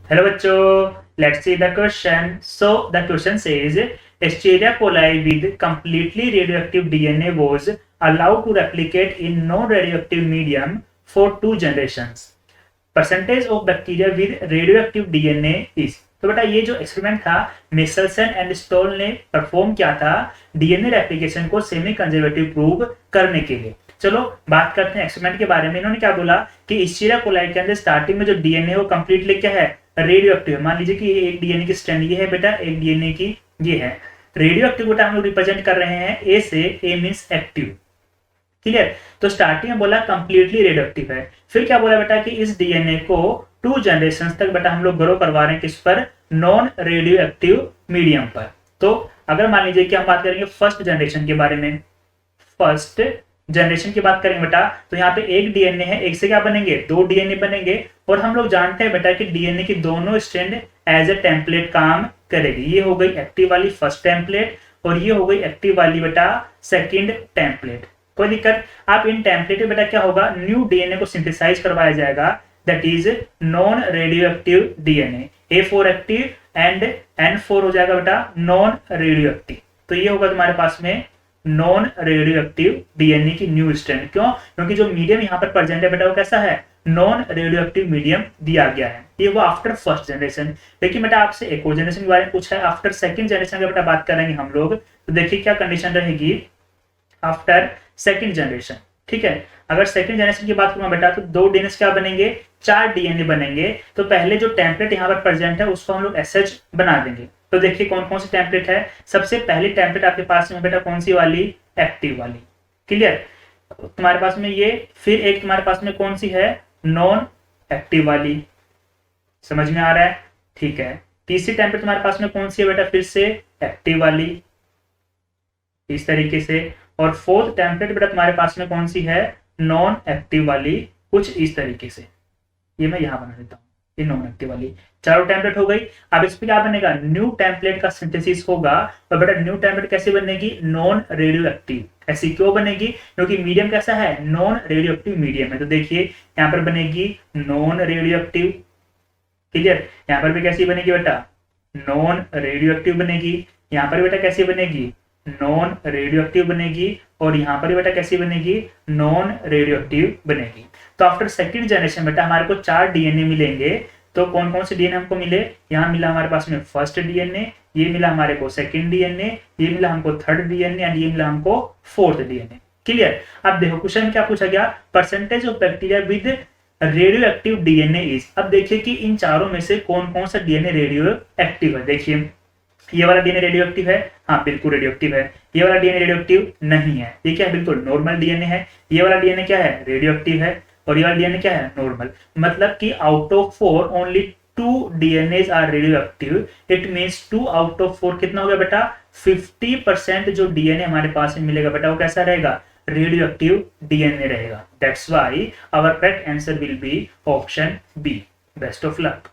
Hello बच्चों, let's see the question. So the question says Escherichia coli with completely radioactive DNA was allowed to replicate in non-radioactive medium for 2 generations. Percentage of bacteria with radioactive DNA is। तो बेटा ये जो experiment था मिसेल्सन and stall ने perform किया था DNA replication को semi conservative prove करने के लिए। चलो बात करते हैं एक्सपेरिमेंट के बारे में। इन्होंने क्या बोला कि इस्चीरिया कोलाई के अंदर स्टार्टिंग में जो डीएनए वो कंप्लीटली क्या है, रेडियो एक्टिव है। मान लीजिए कि एक डीएनए की स्ट्रैंड ये है बेटा, एक डीएनए की ये है। रेडियो एक्टिव बेटा हम लोग रिप्रेजेंट कर रहे हैं ए से, ए मींस एक्टिव। क्लियर। तो स्टार्टिंग में बोला कंप्लीटली रेडियो एक्टिव है, फिर क्या बोला बेटा कि इस डीएनए को 2 जनरेशन तक बेटा हम लोग ग्रो करवा रहे हैं किस पर, नॉन रेडियो एक्टिव मीडियम पर। तो अगर मान लीजिए कि हम बात करेंगे फर्स्ट जनरेशन के बारे में, फर्स्ट जनरेशन की बात करेंगे बेटा, तो यहाँ पे एक डीएनए है, एक से क्या बनेंगे, 2 डीएनए बनेंगे। और हम लोग जानते हैं बेटा कि डीएनए की दोनों स्ट्रैंड एज ए टेम्पलेट काम करेगी। ये हो गई एक्टिव वाली फर्स्ट टेम्पलेट और ये हो गई एक्टिव वाली बेटा सेकंड टेम्पलेट। कोई दिक्कत। आप इन टेम्पलेट में बेटा क्या होगा, न्यू डीएनए को सिंथेसाइज करवाया जाएगा, that is non radio active DNA. A4 active and N4 हो जाएगा बेटा नॉन रेडियो एक्टिव। तो ये होगा तुम्हारे पास में नॉन रेडियो एक्टिव डीएनए की न्यू स्ट्रैंड। क्यों? क्योंकि जो मीडियम यहाँ पर प्रेजेंट है बेटा वो कैसा है, नॉन रेडियो एक्टिव मीडियम दिया गया है। ये वो आफ्टर फर्स्ट जनरेशन। लेकिन बेटा आपसे एक और जनरेशन के बारे में पूछा है, आफ्टर सेकंड जनरेशन का बेटा बात करेंगे हम लोग। तो देखिए क्या कंडीशन रहेगी आफ्टर सेकंड जनरेशन। ठीक है, अगर सेकंड जनरेशन की बात करूं बेटा तो 2 डीएनए क्या बनेंगे, 4 डीएनए बनेंगे। तो पहले जो टेम्पलेट यहाँ पर प्रेजेंट है उसको हम लोग SH बना देंगे। तो देखिए कौन कौन सी टेम्पलेट है। सबसे पहली टेम्पलेट आपके पास में बेटा कौन सी वाली, एक्टिव वाली। क्लियर। तुम्हारे पास में ये, फिर एक तुम्हारे पास में कौन सी है, नॉन एक्टिव वाली। समझ में आ रहा है? ठीक है। तीसरी टेम्पलेट तुम्हारे पास में कौन सी है बेटा, फिर से एक्टिव वाली, इस तरीके से। और फोर्थ टेम्पलेट बेटा तुम्हारे पास में कौन सी है, नॉन एक्टिव वाली, कुछ इस तरीके से। ये मैं यहां बना देता हूं, ये नॉन एक्टिव वाली। चारों टेम्पलेट हो गई। अब इस पे क्या बनेगा, न्यू टेम्पलेट का सिंथेसिस होगा। तो बेटा न्यू टेम्पलेट कैसे बनेगी, नॉन रेडियो एक्टिव। ऐसी क्यों बनेगी, क्योंकि मीडियम कैसा है, नॉन रेडियो एक्टिव मीडियम है। तो देखिए यहाँ पर बनेगी नॉन रेडियो एक्टिव। क्लियर। यहाँ पर भी कैसी बनेगी बेटा, नॉन रेडियो एक्टिव बनेगी। यहाँ पर बेटा कैसी बनेगी, नॉन रेडियो एक्टिव बनेगी। और यहाँ पर बेटा कैसी बनेगी, नॉन रेडियो एक्टिव बनेगी। तो आफ्टर सेकंड जनरेशन बेटा हमारे को 4 डीएनए मिलेंगे। तो कौन कौन से डीएनए हमको मिले, यहाँ मिला हमारे पास में फर्स्ट डीएनए, ये मिला हमारे को सेकंड डीएनए, ये मिला हमको थर्ड डीएनए एंड ये मिला हमको फोर्थ डीएनए। क्लियर। अब देखो क्वेश्चन क्या पूछा गया, percentage of bacteria with radio active DNA is. अब देखिए कि इन चारों में से कौन कौन सा डीएनए रेडियो एक्टिव है। देखिए ये वाला डीएनए रेडियो एक्टिव है, हाँ बिल्कुल रेडियो एक्टिव है। ये वाला डीएनए रेडियो एक्टिव नहीं है, ये क्या है, बिल्कुल नॉर्मल डीएनए है। ये वाला डीएनए क्या है, रेडियो एक्टिव है। और ये वाला डीएनए क्या है, नॉर्मल। मतलब कि out of 4 only 2 DNA are radioactive. It means 2 out of 4 कितना हो गया बेटा, 50% जो डीएनए हमारे पास में मिलेगा बेटा वो कैसा रहेगा, रेडियो एक्टिव डीएनए रहेगा। That's why our correct answer will be option B. Best of luck.